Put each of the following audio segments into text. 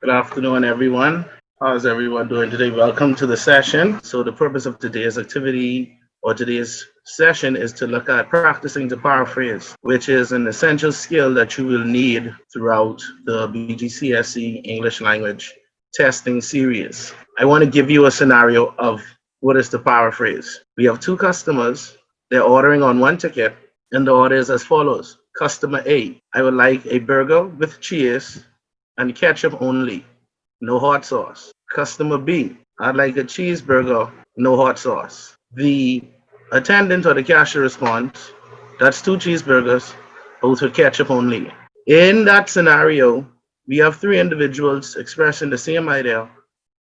Good afternoon, everyone. How's everyone doing today? Welcome to the session. So, the purpose of today's activity or today's session is to look at practicing to paraphrase, which is an essential skill that you will need throughout the BGCSE English language testing series. I want to give you a scenario of what is the paraphrase. We have two customers, they're ordering on one ticket, and the order is as follows. Customer A, I would like a burger with cheese and ketchup only, no hot sauce. Customer B, I'd like a cheeseburger, no hot sauce. The attendant or the cashier responds, that's two cheeseburgers, both with ketchup only. In that scenario, we have three individuals expressing the same idea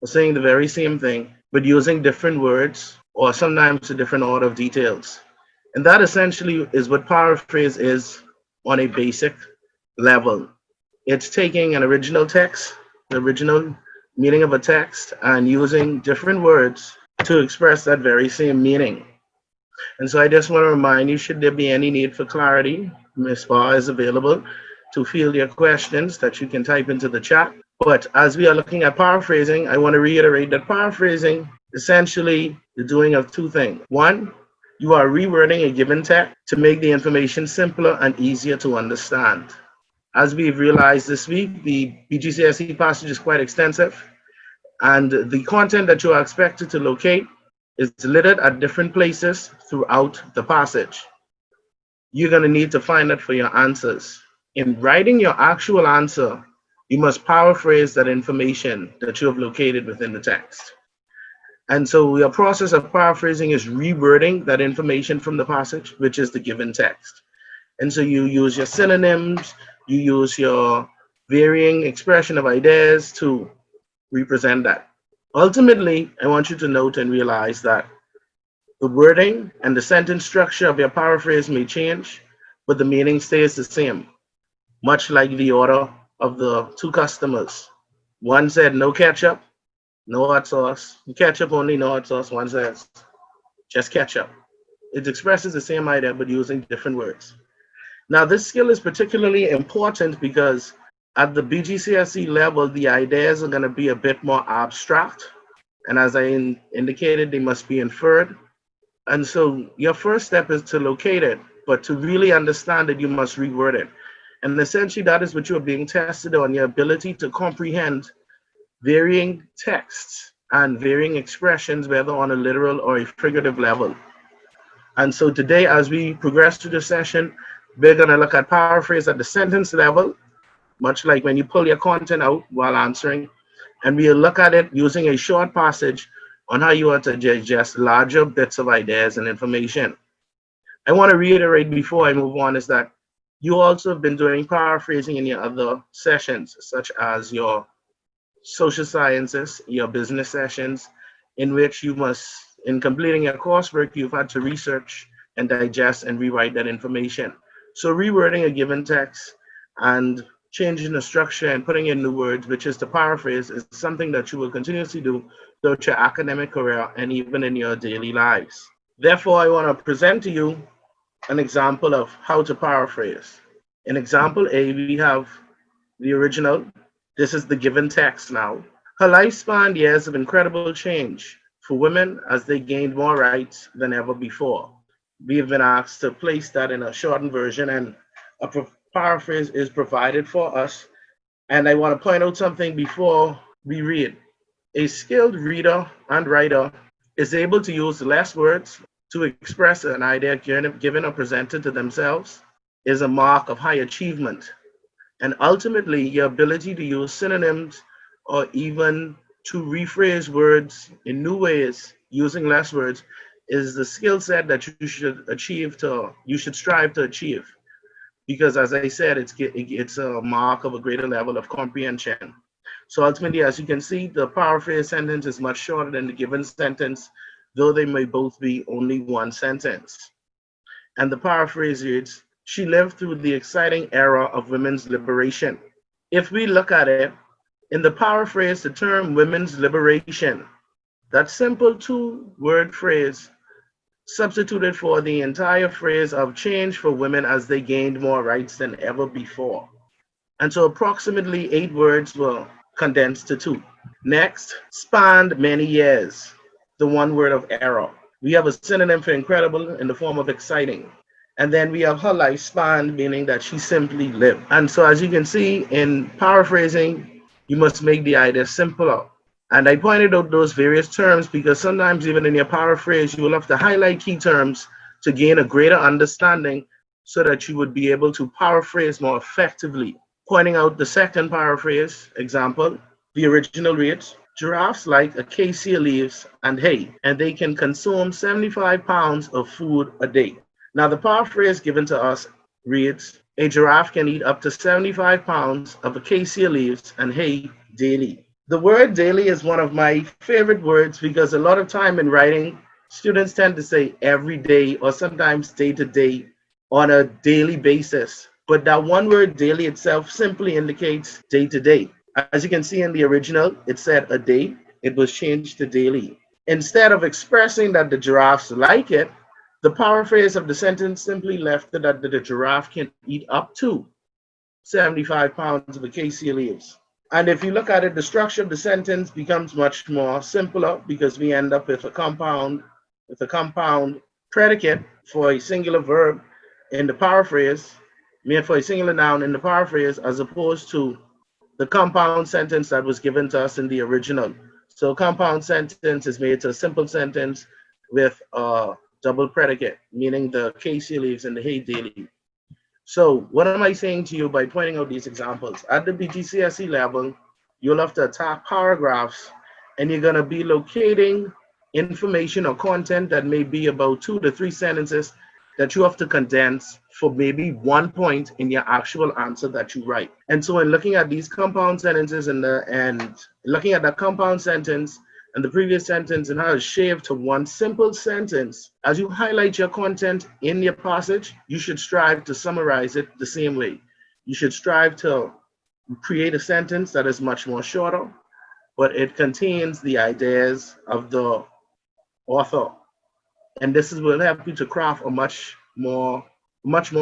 or saying the very same thing, but using different words or sometimes a different order of details. And that essentially is what paraphrase is on a basic level. It's taking an original text, the original meaning of a text, and using different words to express that very same meaning. And so I just want to remind you, should there be any need for clarity, Ms. Barr is available to field your questions that you can type into the chat. But as we are looking at paraphrasing, I want to reiterate that paraphrasing essentially the doing of two things. One, you are rewording a given text to make the information simpler and easier to understand. As we've realized this week, the BGCSE passage is quite extensive, and the content that you are expected to locate is littered at different places throughout the passage. You're going to need to find that for your answers. In writing your actual answer, you must paraphrase that information that you have located within the text. And so your process of paraphrasing is rewording that information from the passage, which is the given text. And so you use your synonyms, you use your varying expression of ideas to represent that. Ultimately, I want you to note and realize that the wording and the sentence structure of your paraphrase may change, but the meaning stays the same, much like the order of the two customers. One said no ketchup, no hot sauce, ketchup only, no hot sauce. One says just ketchup. It expresses the same idea, but using different words. Now, this skill is particularly important because at the BGCSE level, the ideas are going to be a bit more abstract. And as I indicated, they must be inferred. And so your first step is to locate it, but to really understand it, you must reword it. And essentially, that is what you're being tested on, your ability to comprehend varying texts and varying expressions, whether on a literal or a figurative level. And so today, as we progress through the session, we're going to look at paraphrase at the sentence level, much like when you pull your content out while answering. And we'll look at it using a short passage on how you are to digest larger bits of ideas and information. I want to reiterate before I move on is that you also have been doing paraphrasing in your other sessions, such as your social sciences, your business sessions, in which you must, in completing your coursework, you've had to research and digest and rewrite that information. So rewording a given text and changing the structure and putting in new words, which is to paraphrase, is something that you will continuously do throughout your academic career and even in your daily lives. Therefore, I want to present to you an example of how to paraphrase. In example A, we have the original. This is the given text now. Her life spanned years of incredible change for women as they gained more rights than ever before. We have been asked to place that in a shortened version, and a paraphrase is provided for us. And I want to point out something before we read. A skilled reader and writer is able to use less words to express an idea given or presented to themselves is a mark of high achievement. And ultimately, your ability to use synonyms or even to rephrase words in new ways using less words is the skill set that you should strive to achieve. Because as I said, it's a mark of a greater level of comprehension. So ultimately, as you can see, the paraphrase sentence is much shorter than the given sentence, though they may both be only one sentence. And the paraphrase reads, she lived through the exciting era of women's liberation. If we look at it, in the paraphrase, the term women's liberation, that simple two-word phrase substituted for the entire phrase of change for women as they gained more rights than ever before. And so approximately 8 words were condensed to 2. Next, spanned many years, the one word of error. We have a synonym for incredible in the form of exciting. And then we have her lifespan, meaning that she simply lived. And so, as you can see in paraphrasing, you must make the idea simpler. And I pointed out those various terms because sometimes, even in your paraphrase, you will have to highlight key terms to gain a greater understanding so that you would be able to paraphrase more effectively. Pointing out the second paraphrase example, the original reads, giraffes like acacia leaves and hay, and they can consume 75 pounds of food a day. Now, the paraphrase given to us reads, a giraffe can eat up to 75 pounds of acacia leaves and hay daily. The word daily is one of my favorite words because a lot of time in writing, students tend to say every day or sometimes day to day on a daily basis. But that one word daily itself simply indicates day to day. As you can see in the original, it said a day, it was changed to daily. Instead of expressing that the giraffes like it, the paraphrase of the sentence simply left it that the giraffe can eat up to 75 pounds of acacia leaves. And if you look at it, the structure of the sentence becomes much more simpler because we end up with a compound predicate for a singular verb in the paraphrase, made for a singular noun in the paraphrase, as opposed to the compound sentence that was given to us in the original. So a compound sentence is made to a simple sentence with a double predicate, meaning the acacia leaves and the hay daily. So what am I saying to you by pointing out these examples? At the BGCSE level, you'll have to attack paragraphs and you're going to be locating information or content that may be about 2 to 3 sentences that you have to condense for maybe 1 point in your actual answer that you write. And so in looking at these compound sentences and looking at that compound sentence and the previous sentence and how it's shaved to one simple sentence, as you highlight your content in your passage, you should strive to summarize it the same way. You should strive to create a sentence that is much more shorter, but it contains the ideas of the author. And this will help you to craft a much more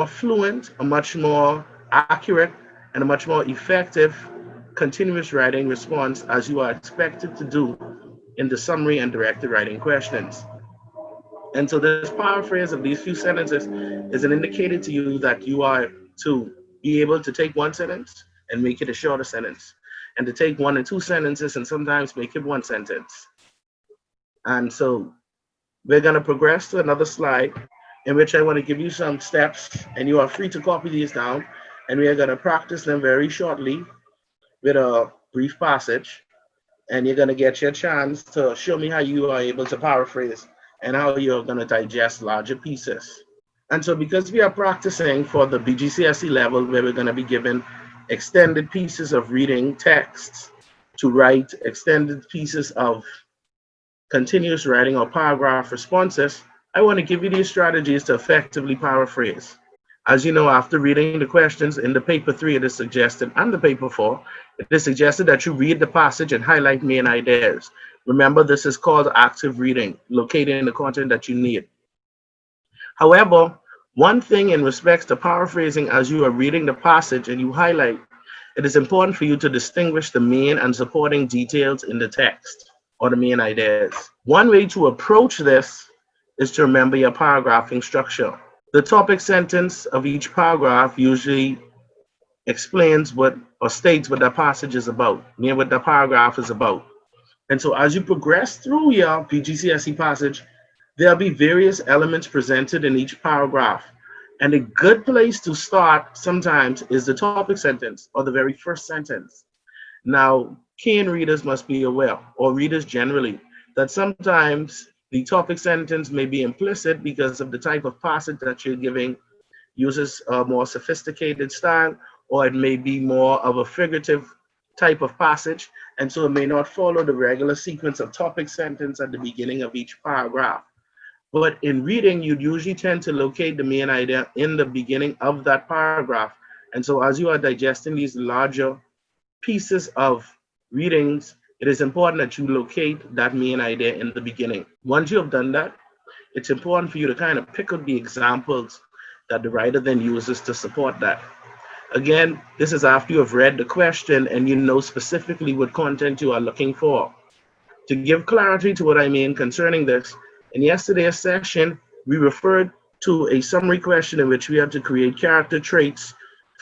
fluent, a much more accurate, and a much more effective continuous writing response as you are expected to do in the summary and directed writing questions. And so this paraphrase of these few sentences is an indicator to you that you are to be able to take one sentence and make it a shorter sentence, and to take 1 and 2 sentences and sometimes make it 1 sentence. And so we're going to progress to another slide in which I want to give you some steps, and you are free to copy these down, and we are going to practice them very shortly with a brief passage, and you're going to get your chance to show me how you are able to paraphrase and how you're going to digest larger pieces. And so because we are practicing for the BGCSE level, where we're going to be given extended pieces of reading texts to write extended pieces of continuous writing or paragraph responses, I want to give you these strategies to effectively paraphrase. As you know, after reading the questions in the paper 3, it is suggested, and the paper 4, it is suggested that you read the passage and highlight main ideas. Remember, this is called active reading, locating the content that you need. However, one thing in respects to paraphrasing, as you are reading the passage and you highlight, it is important for you to distinguish the main and supporting details in the text or the main ideas. One way to approach this is to remember your paragraphing structure. The topic sentence of each paragraph usually explains what or states what the passage is about, meaning what the paragraph is about. And so as you progress through your BGCSE passage, there'll be various elements presented in each paragraph. And a good place to start sometimes is the topic sentence or the very first sentence. Now, keen readers must be aware, or readers generally, that sometimes the topic sentence may be implicit because of the type of passage that you're giving uses a more sophisticated style, or it may be more of a figurative type of passage, and so it may not follow the regular sequence of topic sentence at the beginning of each paragraph. But in reading, you'd usually tend to locate the main idea in the beginning of that paragraph. And so as you are digesting these larger pieces of readings, it is important that you locate that main idea in the beginning. Once you have done that, it's important for you to kind of pick up the examples that the writer then uses to support that. Again, this is after you have read the question and you know specifically what content you are looking for. To give clarity to what I mean concerning this, in yesterday's session, we referred to a summary question in which we had to create character traits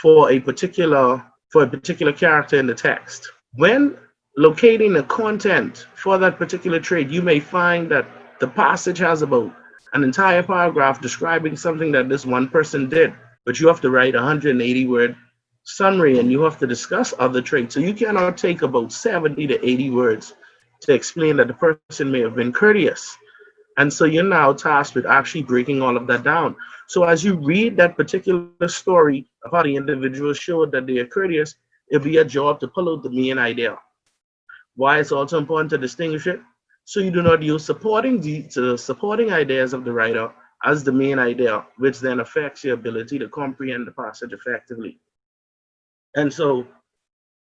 for a particular character in the text. When locating the content for that particular trait, you may find that the passage has about an entire paragraph describing something that this one person did, but you have to write a 180-word summary and you have to discuss other traits. So you cannot take about 70 to 80 words to explain that the person may have been courteous. And so you're now tasked with actually breaking all of that down. So as you read that particular story of how the individual showed that they are courteous, it'll be a job to pull out the main idea. Why it's also important to distinguish it, so you do not use supporting ideas of the writer as the main idea, which then affects your ability to comprehend the passage effectively. And so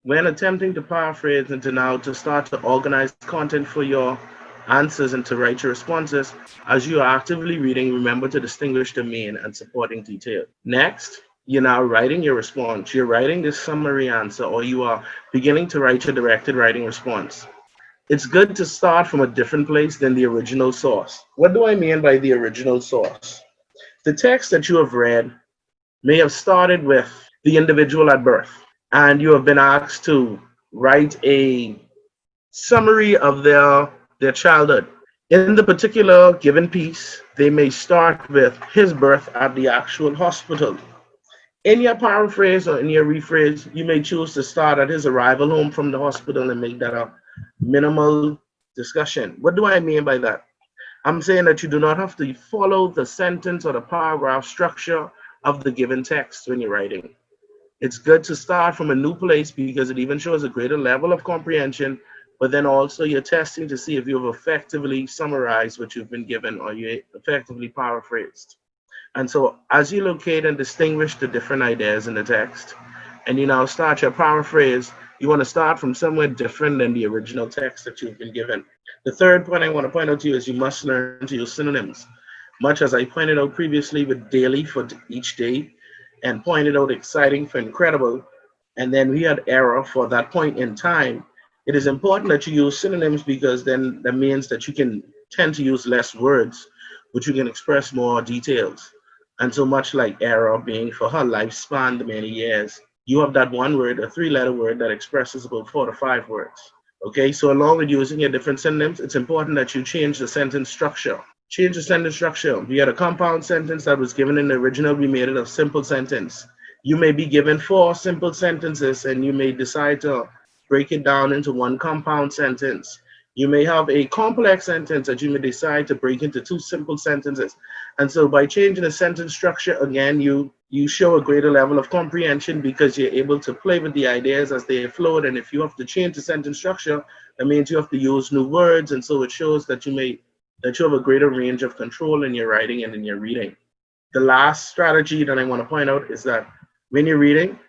when attempting to paraphrase and to start to organize content for your answers and to write your responses, as you are actively reading, remember to distinguish the main and supporting detail. Next, you're now writing your response. You're writing this summary answer, or you are beginning to write your directed writing response. It's good to start from a different place than the original source. What do I mean by the original source? The text that you have read may have started with the individual at birth, and you have been asked to write a summary of their childhood. In the particular given piece, they may start with his birth at the actual hospital. In your paraphrase or in your rephrase, you may choose to start at his arrival home from the hospital and make that a minimal discussion. What do I mean by that? I'm saying that you do not have to follow the sentence or the paragraph structure of the given text when you're writing. It's good to start from a new place because it even shows a greater level of comprehension, but then also you're testing to see if you've effectively summarized what you've been given or you effectively paraphrased. And so as you locate and distinguish the different ideas in the text, and you now start your paraphrase, you want to start from somewhere different than the original text that you've been given. The third point I want to point out to you is you must learn to use synonyms. Much as I pointed out previously with daily for each day, and pointed out exciting for incredible, and then we had error for that point in time, it is important that you use synonyms because then that means that you can tend to use less words, but you can express more details. And so much like error being for her lifespan, the many years, you have that one word, a three-letter word that expresses about 4 to 5 words. Okay, so along with using your different synonyms, it's important that you change the sentence structure. Change the sentence structure. We had a compound sentence that was given in the original. We made it a simple sentence. You may be given 4 simple sentences and you may decide to break it down into one compound sentence. You may have a complex sentence that you may decide to break into 2 simple sentences. And so by changing the sentence structure, again, you show a greater level of comprehension because you're able to play with the ideas as they flowed. And if you have to change the sentence structure, that means you have to use new words. And so it shows that you have a greater range of control in your writing and in your reading. The last strategy that I want to point out is that when you're reading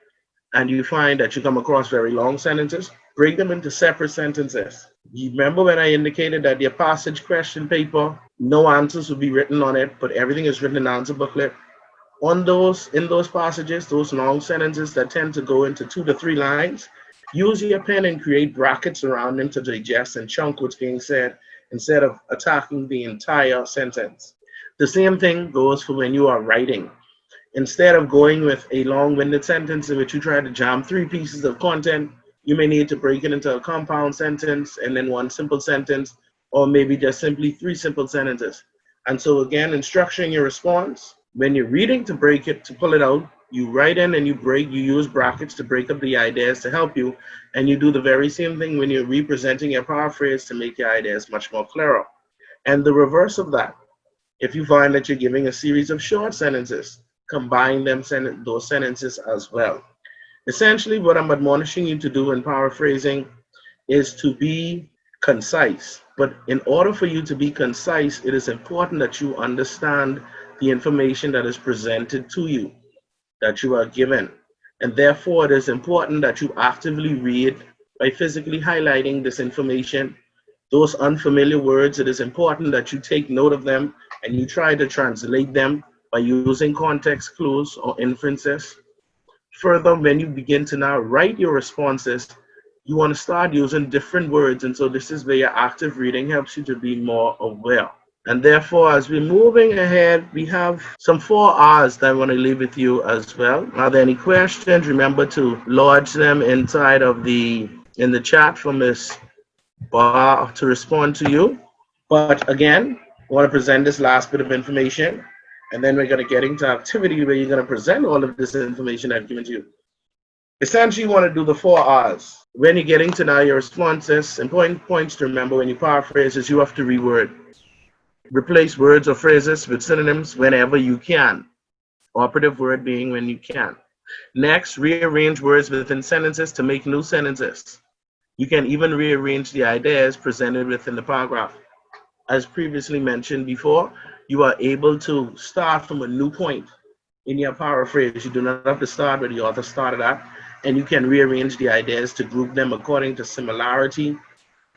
and you find that you come across very long sentences, break them into separate sentences. You remember when I indicated that your passage question paper, no answers will be written on it, but everything is written in the answer booklet. In those passages, those long sentences that tend to go into 2 to 3 lines, use your pen and create brackets around them to digest and chunk what's being said instead of attacking the entire sentence. The same thing goes for when you are writing. Instead of going with a long-winded sentence in which you try to jam 3 pieces of content, you may need to break it into a compound sentence and then 1 simple sentence, or maybe just simply 3 simple sentences. And so again, in structuring your response, when you're reading to break it, to pull it out, you write in and you use brackets to break up the ideas to help you. And you do the very same thing when you're representing your paraphrase to make your ideas much more clearer. And the reverse of that, if you find that you're giving a series of short sentences, combine those sentences as well. Essentially, what I'm admonishing you to do in paraphrasing is to be concise. But in order for you to be concise, it is important that you understand the information that is presented to you, that you are given. And therefore, it is important that you actively read by physically highlighting this information. Those unfamiliar words, it is important that you take note of them and you try to translate them by using context clues or inferences. Further, when you begin to now write your responses, you want to start using different words. And so this is where your active reading helps you to be more aware. And therefore, as we're moving ahead, we have some 4 R's that I want to leave with you as well. Are there any questions? Remember to lodge them inside of in the chat for Miss Bar to respond to you. But again, I want to present this last bit of information, and then we're going to get into activity where you're going to present all of this information I've given to you. Essentially, you want to do the 4 R's. When you're getting to now your responses, important points to remember when you paraphrase is you have to reword. Replace words or phrases with synonyms whenever you can. Operative word being when you can. Next, rearrange words within sentences to make new sentences. You can even rearrange the ideas presented within the paragraph. As previously mentioned before, you are able to start from a new point in your paraphrase. You do not have to start where the author started at, and you can rearrange the ideas to group them according to similarity,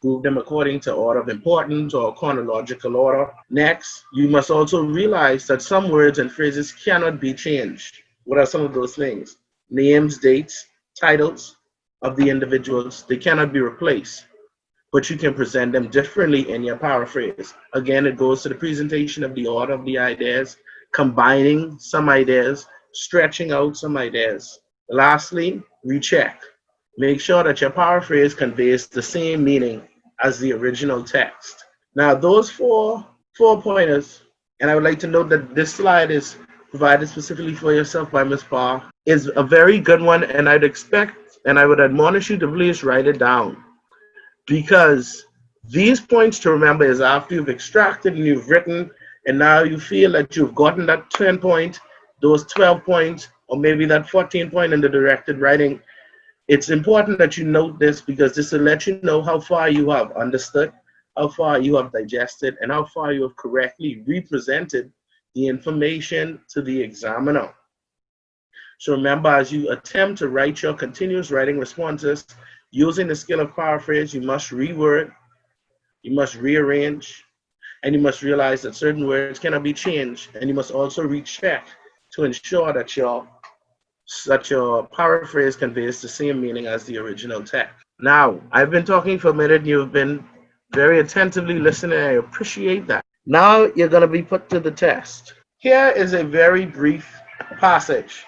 group them according to order of importance or chronological order. Next, you must also realize that some words and phrases cannot be changed. What are some of those things? Names, dates, titles of the individuals, they cannot be replaced, but you can present them differently in your paraphrase. Again, it goes to the presentation of the order of the ideas, combining some ideas, stretching out some ideas. Lastly, recheck. Make sure that your paraphrase conveys the same meaning as the original text. Now, those four pointers, and I would like to note that this slide is provided specifically for yourself by Ms. Barr, is a very good one, and I'd expect and I would admonish you to please write it down, because these points to remember is after you've extracted and you've written, and now you feel that you've gotten that 10 point, those 12 points, or maybe that 14 point in the directed writing. It's important that you note this, because this will let you know how far you have understood, how far you have digested, and how far you have correctly represented the information to the examiner. So remember, as you attempt to write your continuous writing responses using the skill of paraphrase, you must reword, you must rearrange, and you must realize that certain words cannot be changed, and you must also recheck to ensure that your paraphrase conveys the same meaning as the original text. Now, I've been talking for a minute, and you've been very attentively listening. I appreciate that. Now you're going to be put to the test. Here is a very brief passage.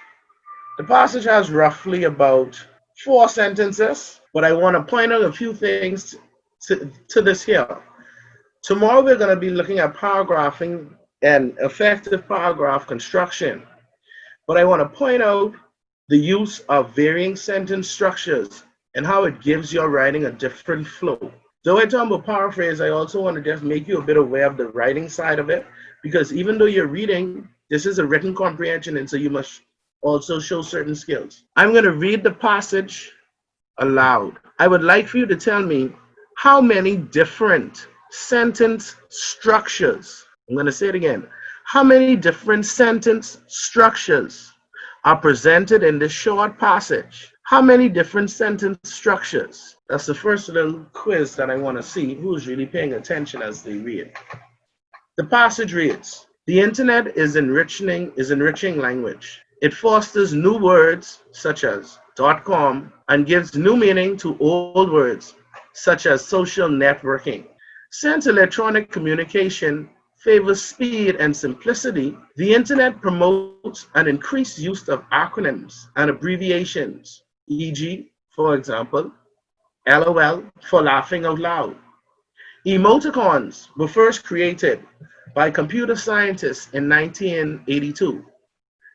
The passage has roughly about 4 sentences, but I want to point out a few things to this here. Tomorrow we're going to be looking at paragraphing and effective paragraph construction, but I want to point out the use of varying sentence structures and how it gives your writing a different flow. Though I talk about paraphrase, I also want to just make you a bit aware of the writing side of it, because even though you're reading, this is a written comprehension, and so you must also show certain skills. I'm going to read the passage aloud. I would like for you to tell me how many different sentence structures, I'm going to say it again, how many different sentence structures are presented in this short passage? How many different sentence structures? That's the first little quiz that I want to see who's really paying attention as they read. The passage reads, the internet is enriching language. It fosters new words such as .com and gives new meaning to old words such as social networking. Since electronic communication favors speed and simplicity, the internet promotes an increased use of acronyms and abbreviations, e.g., for example, LOL for laughing out loud. Emoticons were first created by computer scientists in 1982.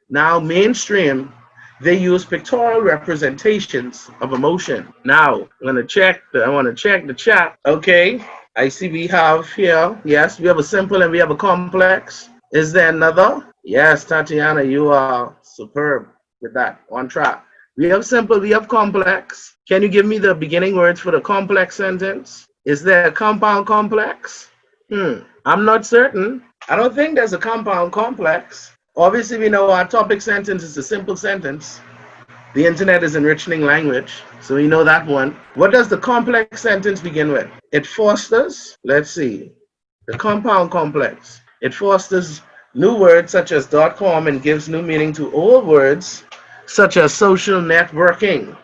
Now mainstream, they use pictorial representations of emotion. Now, I want to check the chat. Okay, I see we have here, yes, we have a simple and we have a complex. Is there another? Yes, Tatiana, you are superb with that, on track. We have simple, we have complex. Can you give me the beginning words for the complex sentence? Is there a compound complex? I'm not certain. I don't think there's a compound complex. Obviously, we know our topic sentence is a simple sentence. The internet is enriching language, so we know that one. What does the complex sentence begin with? It fosters, let's see, the compound complex. It fosters new words such as .com and gives new meaning to old words such as social networking.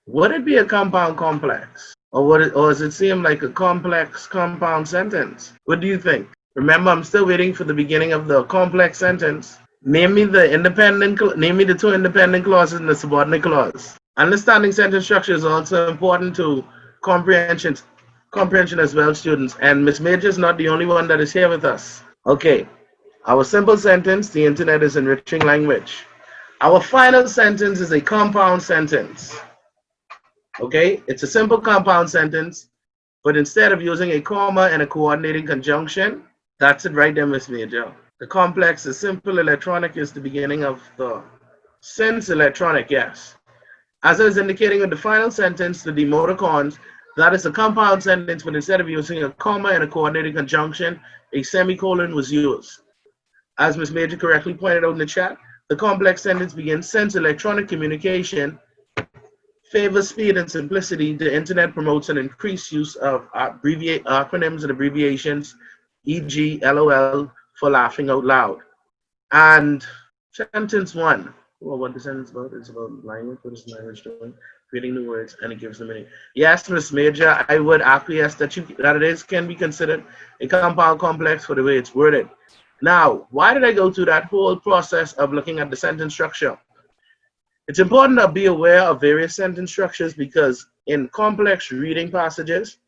Would it be a compound complex? Or does it seem like a complex compound sentence? What do you think? Remember, I'm still waiting for the beginning of the complex sentence. Name me the two independent clauses and the subordinate clause. Understanding sentence structure is also important to comprehension, comprehension as well, students. And Miss Major is not the only one that is here with us. Okay, our simple sentence, the internet is enriching language. Our final sentence is a compound sentence. Okay, it's a simple compound sentence, but instead of using a comma and a coordinating conjunction, that's it right there, Miss Major. The complex, the simple electronic is the beginning of the since electronic, yes. As I was indicating with the final sentence, the emoticons, that is a compound sentence, but instead of using a comma and a coordinating conjunction, a semicolon was used. As Ms. Major correctly pointed out in the chat, the complex sentence begins since electronic communication favors speed and simplicity. The internet promotes an increased use of acronyms and abbreviations, e.g., LOL for laughing out loud. And sentence one, well, what the sentence about is about language. What is language doing? Creating new words, and it gives them meaning. Yes, Ms. Major, I would acquiesce that it can be considered a compound complex for the way it's worded. Now, why did I go through that whole process of looking at the sentence structure? It's important to be aware of various sentence structures because in complex reading passages,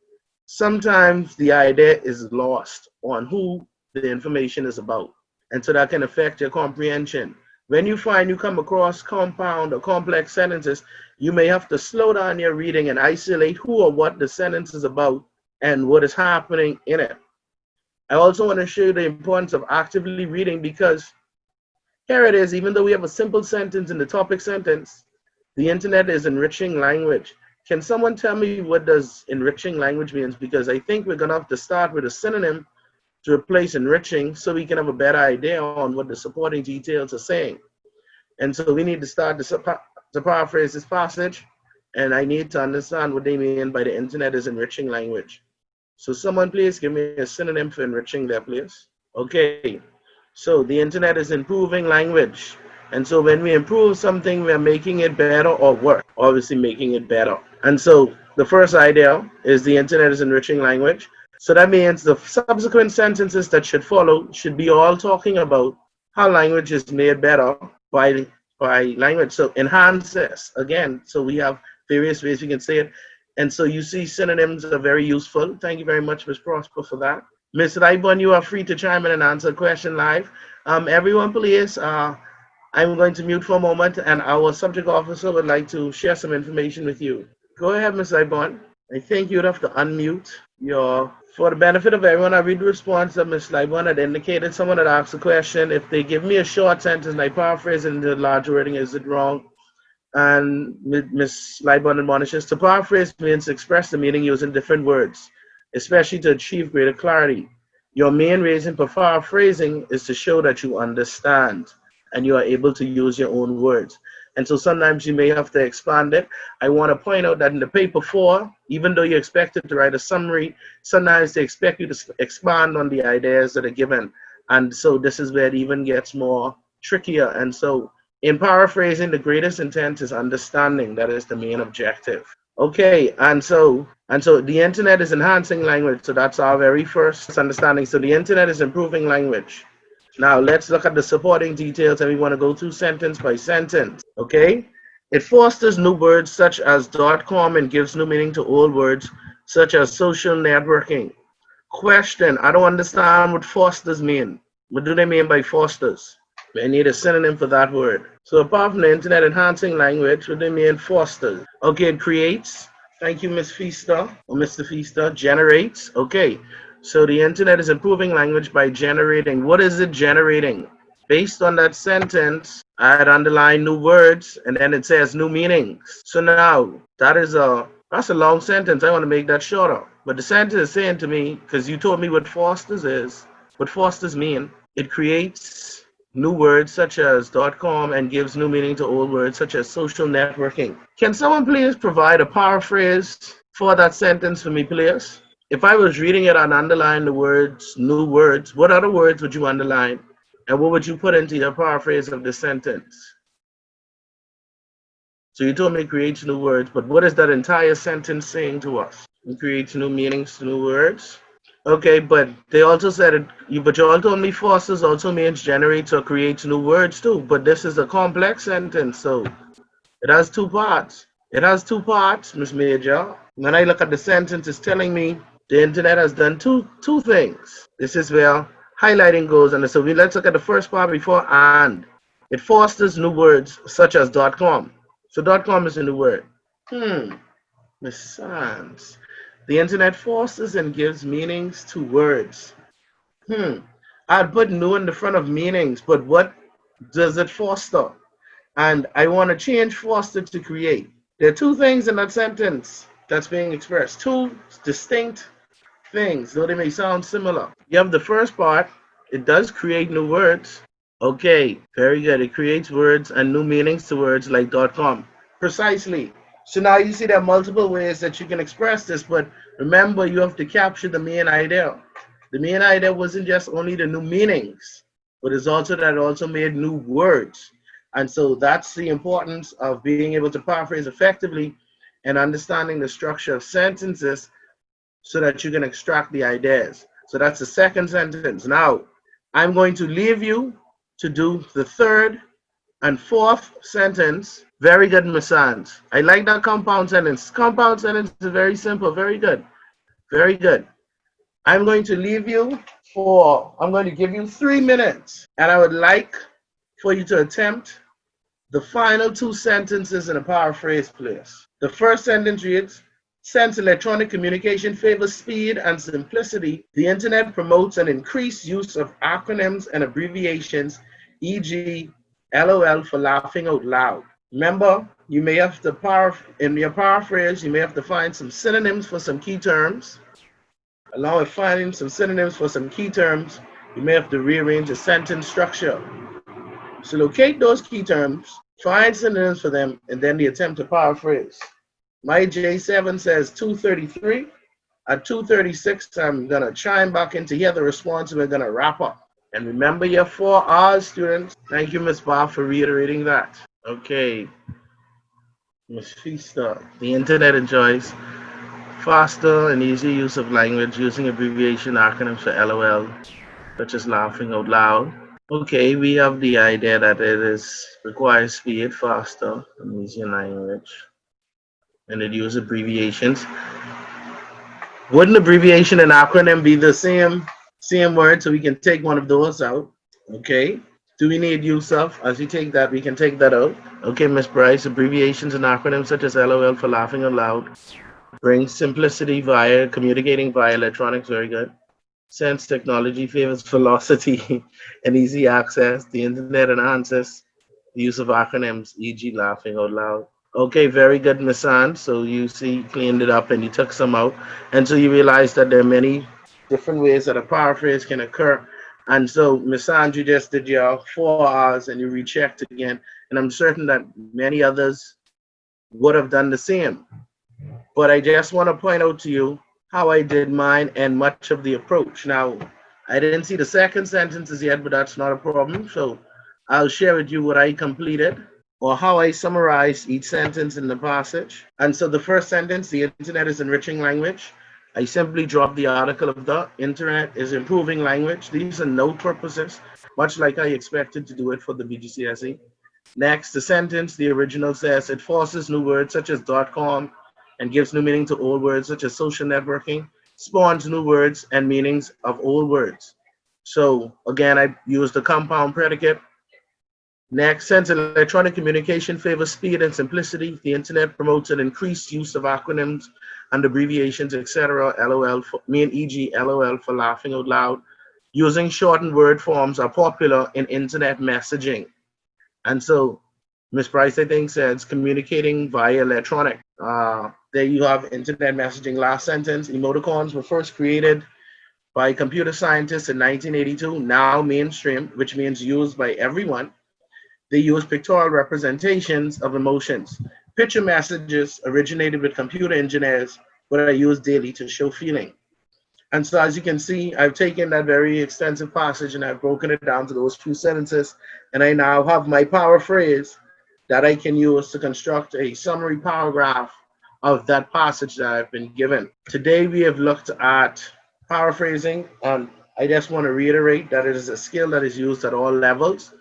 sometimes the idea is lost on who the information is about. And so that can affect your comprehension. When you find you come across compound or complex sentences, you may have to slow down your reading and isolate who or what the sentence is about and what is happening in it. I also want to show you the importance of actively reading because here it is, even though we have a simple sentence in the topic sentence, the internet is enriching language. Can someone tell me what does enriching language means? Because I think we're going to have to start with a synonym to replace enriching so we can have a better idea on what the supporting details are saying. And so we need to start to paraphrase this passage, and I need to understand what they mean by the internet is enriching language. So someone please give me a synonym for enriching there, please. Okay, so the internet is improving language. And so when we improve something, we're making it better or worse, obviously making it better. And so the first idea is the internet is enriching language. So that means the subsequent sentences that should follow should be all talking about how language is made better by language. So enhances, again, so we have various ways we can say it. And so you see synonyms are very useful. Thank you very much, Ms. Prosper, for that. Ms. Raibon, you are free to chime in and answer a question live. Everyone, please, I'm going to mute for a moment, and our subject officer would like to share some information with you. Go ahead, Ms. Raibon. I think you'd have to unmute for the benefit of everyone, I read the response that Ms. Raibon had indicated. Someone had asked a question. If they give me a short sentence and I paraphrase it into large wording, is it wrong? And Ms. Raibon admonishes, to paraphrase means to express the meaning using different words, especially to achieve greater clarity. Your main reason for paraphrasing is to show that you understand and you are able to use your own words. And so sometimes you may have to expand it. I want to point out that in the paper 4, even though you're expected to write a summary, sometimes they expect you to expand on the ideas that are given. And so this is where it even gets more trickier. And so in paraphrasing, the greatest intent is understanding. That is the main objective. Okay, and so the internet is enhancing language. So that's our very first understanding. So the internet is improving language. Now let's look at the supporting details, and we want to go through sentence by sentence. Okay, it fosters new words such as .com and gives new meaning to old words such as social networking. Question: I don't understand what fosters mean. What do they mean by fosters? I need a synonym for that word. So apart from the internet enhancing language, what do they mean fosters? Okay, it creates. Thank you, Ms. Feaster or Mr. Feaster. Generates. Okay. So the internet is improving language by generating. What is it generating? Based on that sentence, I had underlined new words, and then it says new meanings. So now that's a long sentence. I want to make that shorter. But the sentence is saying to me, because you told me what fosters is, what fosters mean, it creates new words such as .com and gives new meaning to old words such as social networking. Can someone please provide a paraphrase for that sentence for me, please? If I was reading it and underline the words, new words, what other words would you underline? And what would you put into your paraphrase of the sentence? So you told me it creates new words, but what is that entire sentence saying to us? It creates new meanings, new words. Okay, but they also said it, but you all told me fosters also means generates or creates new words too. But this is a complex sentence, so it has two parts. It has two parts, Miss Major. When I look at the sentence, it's telling me the internet has done two things. This is where highlighting goes. And so let's look at the first part before and. It fosters new words such as .com. So .com is a new word. Miss Sands. The internet fosters and gives meanings to words. I'd put new in the front of meanings, but what does it foster? And I want to change foster to create. There are two things in that sentence that's being expressed. Two distinct things, though they may sound similar. You have the first part, it does create new words. Okay, very good. It creates words and new meanings to words like .com. Precisely. So now you see there are multiple ways that you can express this, but remember you have to capture the main idea. The main idea wasn't just only the new meanings, but it's also that it also made new words. And so that's the importance of being able to paraphrase effectively and understanding the structure of sentences so that you can extract the ideas. So that's the second sentence. Now, I'm going to leave you to do the third and fourth sentence. Very good, Miss Sands. I like that compound sentence. Compound sentence is very simple. Very good. Very good. I'm going to leave you I'm going to give you 3 minutes. And I would like for you to attempt the final two sentences in a paraphrase, please. The first sentence reads, since electronic communication favors speed and simplicity, the internet promotes an increased use of acronyms and abbreviations, e.g., LOL for laughing out loud. Remember, you may have to in your paraphrase, you may have to find some synonyms for some key terms. Along with finding some synonyms for some key terms, you may have to rearrange the sentence structure. So locate those key terms, find synonyms for them, and then the attempt to paraphrase. My J7 says 2:33. At 2:36, I'm going to chime back in to hear the response, and we're going to wrap up. And remember your 4 R's, students. Thank you, Ms. Barr, for reiterating that. Okay. Ms. Feaster, the internet enjoys faster and easier use of language using abbreviation acronyms for LOL, such as laughing out loud. Okay, we have the idea that requires speed, faster, and easier language. And it uses abbreviations. Wouldn't abbreviation and acronym be the same word? So we can take one of those out. Okay. Do we need use of? As we take that, we can take that out. Okay, Miss Bryce, abbreviations and acronyms such as LOL for laughing out loud brings simplicity via communicating via electronics. Very good. Since technology favors velocity and easy access, the internet enhances the use of acronyms, e.g. laughing out loud. Okay, very good, Miss Ann. So you see, cleaned it up and you took some out. And so you realize that there are many different ways that a paraphrase can occur. And so, Miss Ann, you just did your 4 hours and you rechecked again. And I'm certain that many others would have done the same. But I just want to point out to you how I did mine and much of the approach. Now, I didn't see the second sentences yet, but that's not a problem. So I'll share with you what I completed or how I summarize each sentence in the passage. And so the first sentence, the internet is enriching language. I simply dropped the article of the internet is improving language. These are note purposes, much like I expected to do it for the BGCSE. Next, the sentence, the original says, it forces new words such as .com and gives new meaning to old words such as social networking, spawns new words and meanings of old words. So again, I used the compound predicate. Next, since electronic communication favors speed and simplicity, the internet promotes an increased use of acronyms and abbreviations, etc. LOL, e.g. LOL for laughing out loud. Using shortened word forms are popular in internet messaging. And so, Ms. Price, I think, says communicating via electronic. There you have internet messaging. Last sentence, emoticons were first created by computer scientists in 1982, now mainstream, which means used by everyone. They use pictorial representations of emotions. Picture messages originated with computer engineers, but are used daily to show feeling. And so as you can see, I've taken that very extensive passage and I've broken it down to those few sentences. And I now have my paraphrase that I can use to construct a summary paragraph of that passage that I've been given. Today we have looked at paraphrasing, and I just want to reiterate that it is a skill that is used at all levels,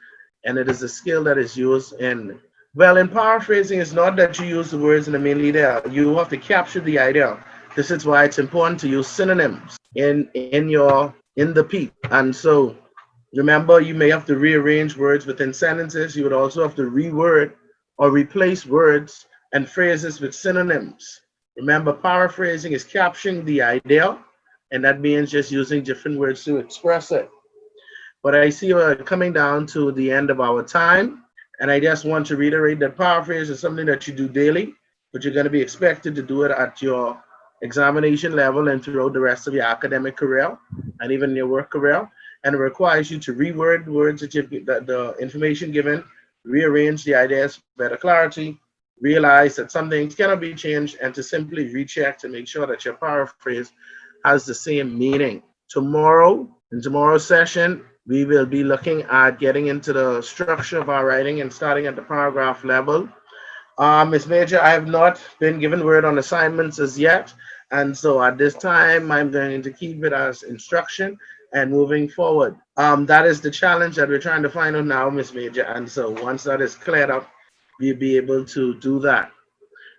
and it is a skill that is used in paraphrasing. It's not that you use the words in the mainly there. You have to capture the idea. This is why it's important to use synonyms in the piece. And so remember, you may have to rearrange words within sentences. You would also have to reword or replace words and phrases with synonyms. Remember, paraphrasing is capturing the idea, and that means just using different words to express it. But I see we're coming down to the end of our time, and I just want to reiterate that paraphrase is something that you do daily, but you're going to be expected to do it at your examination level and throughout the rest of your academic career and even your work career. And it requires you to reword words that the information given, rearrange the ideas for better clarity, realize that some things cannot be changed, and to simply recheck to make sure that your paraphrase has the same meaning. In tomorrow's session, we will be looking at getting into the structure of our writing and starting at the paragraph level. Ms. Major, I have not been given word on assignments as yet, and so at this time, I'm going to keep it as instruction and moving forward. That is the challenge that we're trying to find out now, Ms. Major, and so once that is cleared up, we'll be able to do that.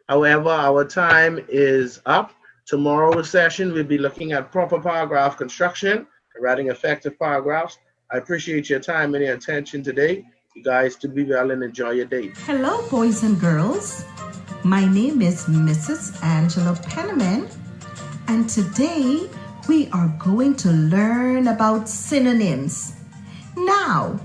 However, our time is up. Tomorrow's session, we'll be looking at proper paragraph construction, writing effective paragraphs. I appreciate your time and your attention today. You guys do be well and enjoy your day. Hello, boys and girls. My name is Mrs. Angela Penniman, and today we are going to learn about synonyms. Now,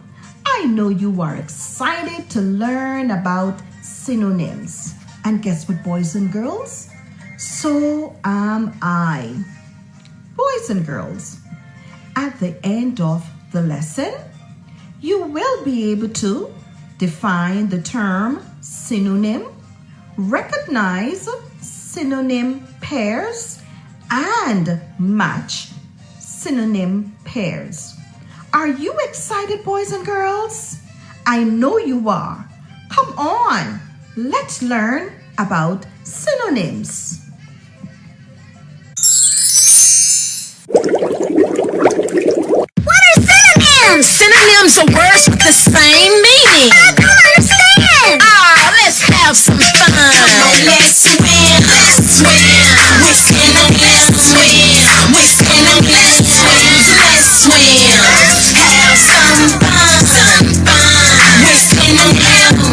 I know you are excited to learn about synonyms. And guess what, boys and girls? So am I. Boys and girls, at the end of the lesson, you will be able to define the term synonym, recognize synonym pairs, and match synonym pairs. Are you excited, boys and girls? I know you are. Come on, let's learn about synonyms. Synonyms are words with the same meaning. I don't understand. Let's have some fun. Come on, let's swim. Let's swim. We're synonyms. Swim. We're synonyms. Let's swim. Have some fun. We're synonyms.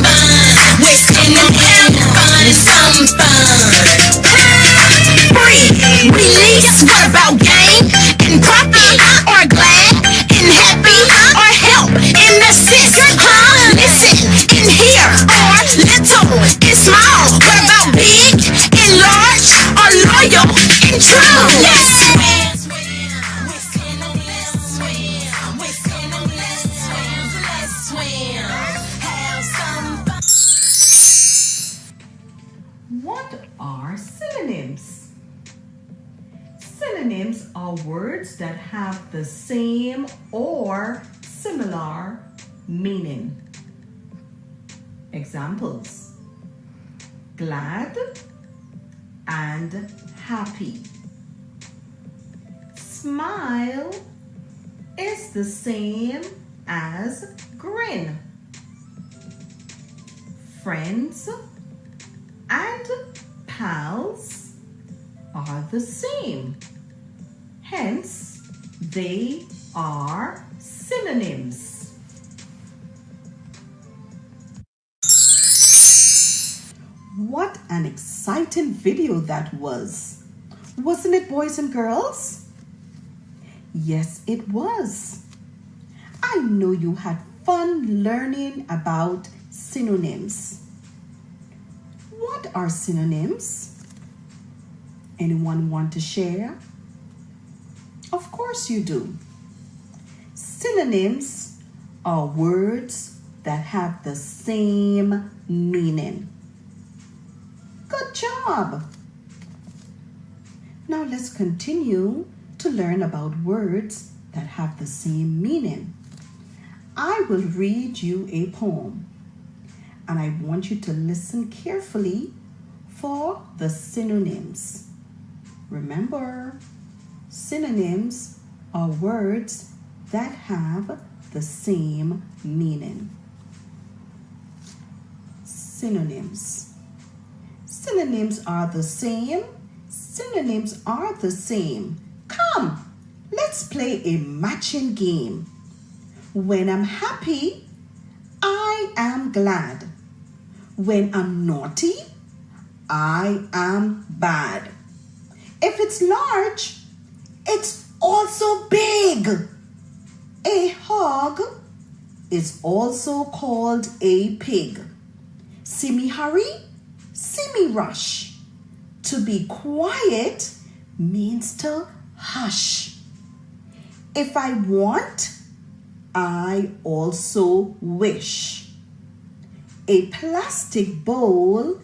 We're synonyms. Some fun. Breathe. Release. What about game? And profit or glad? And happy or help and assist, listen and hear or little and small. What about big and large or loyal and true? Yes. What are synonyms? Synonyms are words that have the same or similar meaning. Examples: glad and happy. Smile is the same as grin. Friends and pals are the same. Hence, they are synonyms. What an exciting video that was. Wasn't it, boys and girls? Yes, it was. I know you had fun learning about synonyms. What are synonyms? Anyone want to share? Of course you do. Synonyms are words that have the same meaning. Good job. Now let's continue to learn about words that have the same meaning. I will read you a poem, and I want you to listen carefully for the synonyms. Remember, synonyms are words that have the same meaning. Synonyms. Synonyms are the same. Synonyms are the same. Come, let's play a matching game. When I'm happy, I am glad. When I'm naughty, I am bad. If it's large, it's also big. A hog is also called a pig. See me hurry, see me rush. To be quiet means to hush. If I want, I also wish. A plastic bowl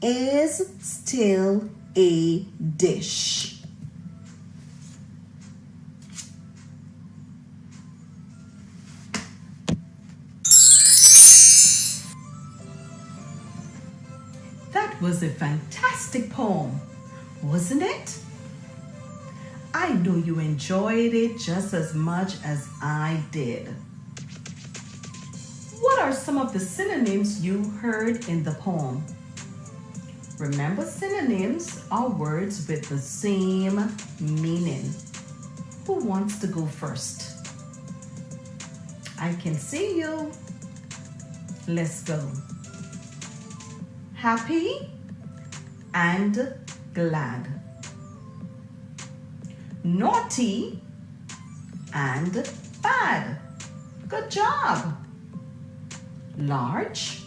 is still a dish. That was a fantastic poem, wasn't it? I know you enjoyed it just as much as I did. What are some of the synonyms you heard in the poem? Remember, synonyms are words with the same meaning. Who wants to go first? I can see you. Let's go. Happy and glad. Naughty and bad. Good job. Large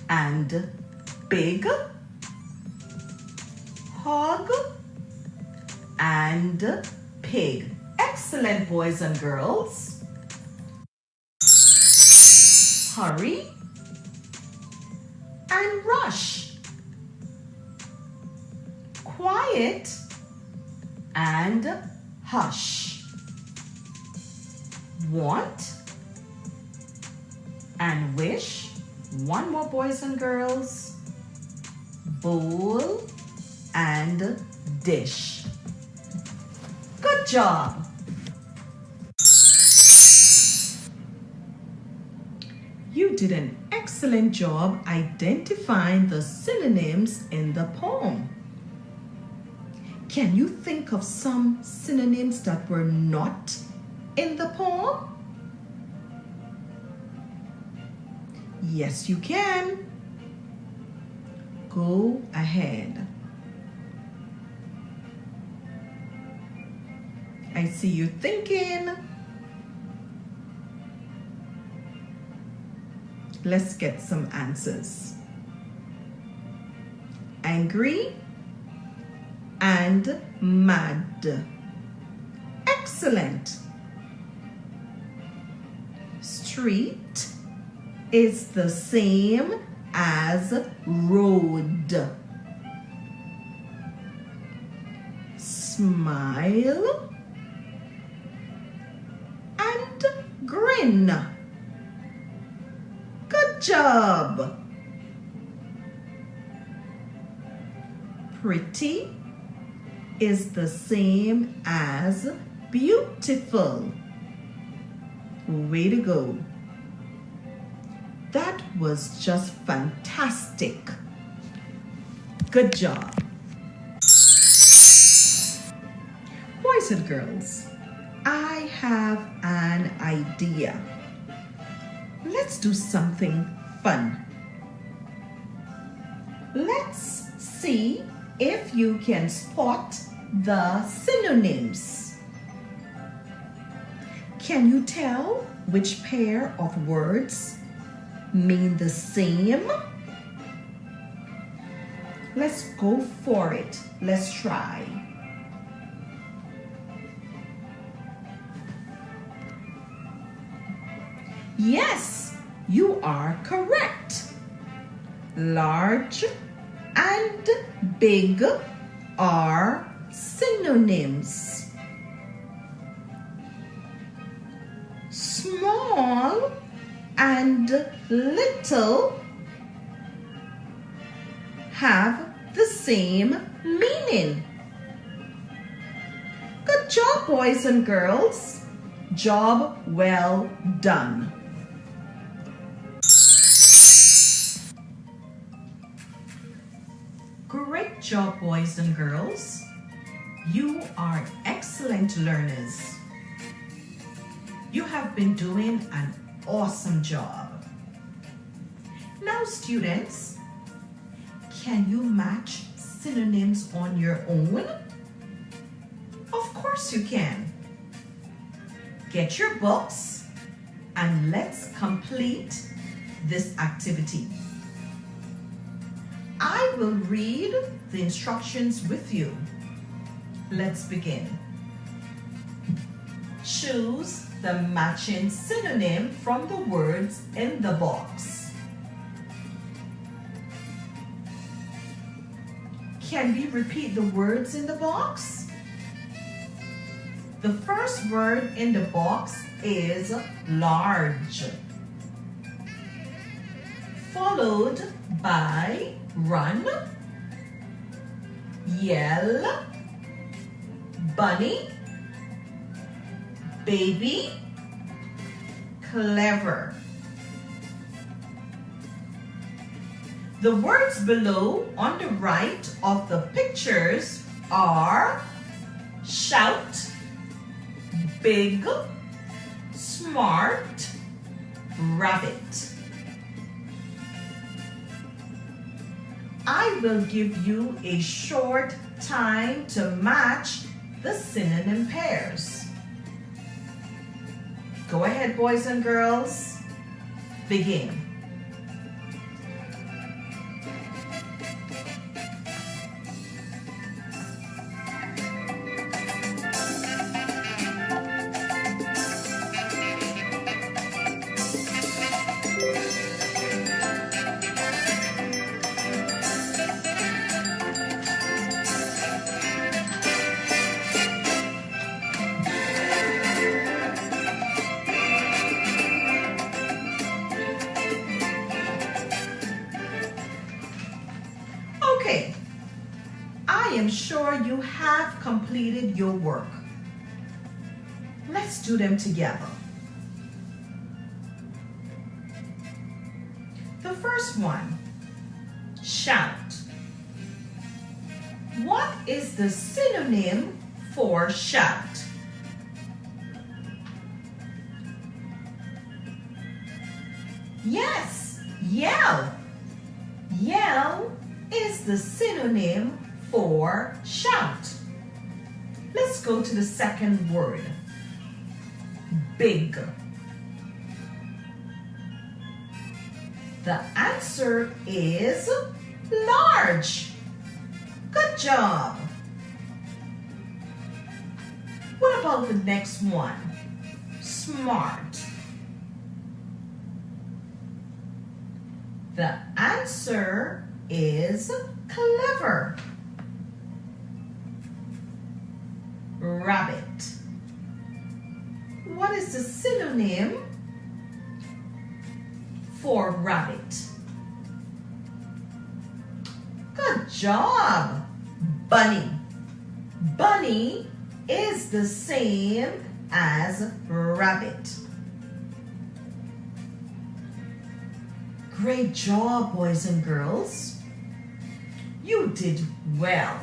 and big. Hog and pig. Excellent, boys and girls. Hurry and rush. Quiet and hush. Want and wish. One more, boys and girls. Bowl and dish. Good job. You did an excellent job identifying the synonyms in the poem. Can you think of some synonyms that were not in the poem? Yes, you can. Go ahead. I see you thinking. Let's get some answers. Angry and mad. Excellent. Street is the same as road. Smile and grin. Good job. Pretty is the same as beautiful. Way to go. That was just fantastic. Good job. Boys and girls, I have an idea. Let's do something fun. Let's see if you can spot the synonyms. Can you tell which pair of words mean the same? Let's go for it. Let's try. Yes, you are correct. Large and big are synonyms. Small and little have the same meaning. Good job, boys and girls. Job well done. Great job, boys and girls. You are excellent learners. You have been doing an awesome job. Now, students, can you match synonyms on your own? Of course you can. Get your books and let's complete this activity. I will read the instructions with you. Let's begin. Choose the matching synonym from the words in the box. Can we repeat the words in the box? The first word in the box is large, followed by run, yell, bunny, baby, clever. The words below on the right of the pictures are shout, big, smart, rabbit. I will give you a short time to match the synonym pairs. Go ahead, boys and girls. Begin. Okay, I am sure you have completed your work. Let's do them together. The first one, shout. What is the synonym for shout? Yes, yell. Yell is the synonym for shout. Let's go to the second word, big. The answer is large. Good job. What about the next one, smart? The answer is clever. Rabbit. What is the synonym for rabbit? Good job. Bunny. Bunny is the same as rabbit. Great job, boys and girls. You did well.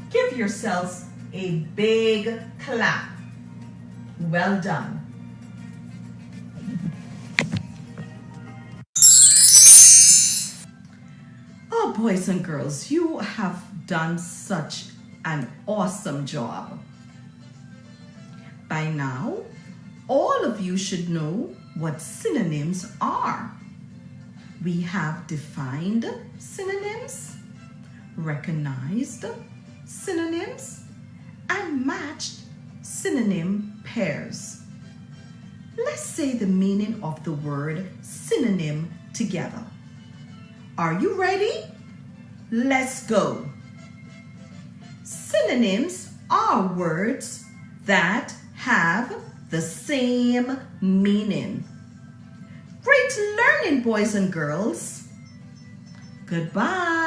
Give yourselves a big clap. Well done. Oh, boys and girls, you have done such an awesome job. By now, all of you should know what synonyms are. We have defined synonyms, recognized synonyms, and matched synonym pairs. Let's say the meaning of the word synonym together. Are you ready? Let's go. Synonyms are words that have the same meaning. Great learning, boys and girls. Goodbye.